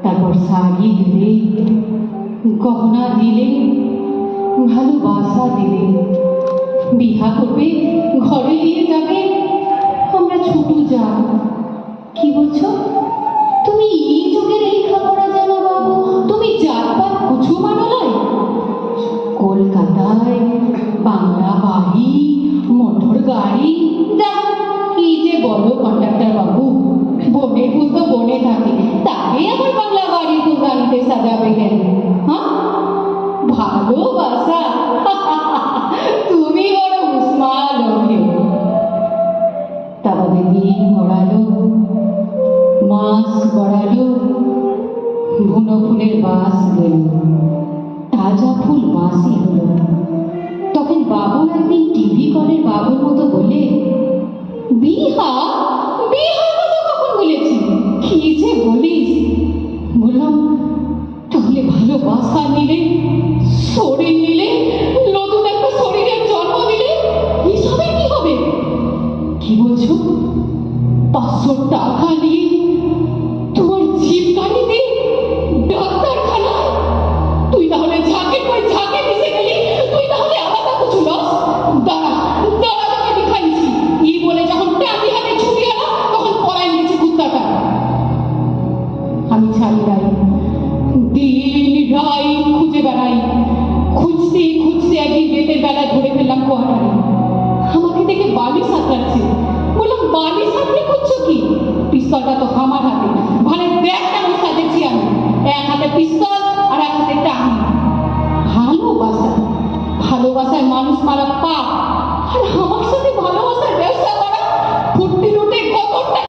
তারপর শাড়ি দিলে, গহনা দিলে, ভালোবাসা দিলে, বিহা করবে, ঘরে নিয়ে যাবে। আমরা ছোট যা। কি বলছো? তুমি এই যুগের লেখাপড়া জানো বাবু? তুমি জাতপাত কিছু মানো নয়? কলকাতায় বাংলা বাড়ি, মোটর গাড়ি, যা কি যে বলো কন্ডাক্টর বাবু। বনে ফুল তো বনে থাকে, তাকে আবার বাংলা বাড়ি তো গাড়িতে সাজাবে কেন? হ্যাঁ, ভালোবাসা তুমি বড় উস্মাল লোকে। তা বাদে দিন গড়ালো, মাস গড়ালো, বুনো ফুলের বাস গেল, তাজা ফুল বাসি হলো। তখন বাবু একদিন টিভি কলের বাবুর মতো বলে, বিহা বিহার কথা কখন বলেছি? কি যে বলিস? বললাম, তাহলে ভালোবাসা নিলে, শরীর নিলে, নতুন একটা শরীরের জন্ম দিলে এসবের কি হবে? কি বলছো? 500 টাকা নিয়ে তোমার জিপ গাড়িতে ডাক্তারখানা? তুই তাহলে ঝাঁকে কই ঝাঁকে মিশে গেলি? তুই তাহলে আলাদা কিছু লস? দাঁড়া দাঁড়া, তোকে দেখাইছি। ই বলে যখন টাকি হাতে ছুটি এলো, তখন পলাই নিয়েছে কুত্তাটা। আমি ছাড়ি নাই, দিন রাই খুঁজে বেড়াই। খুঁজতে খুঁজতে একদিন রাতের বেলায় ধরে ফেললাম কোয়ার্টারে। আমাকে দেখে বালি সাঁতরাচ্ছে। বললাম, বালি সাঁতরে করছো কি? পিস্তলটা তো আমার হাতে।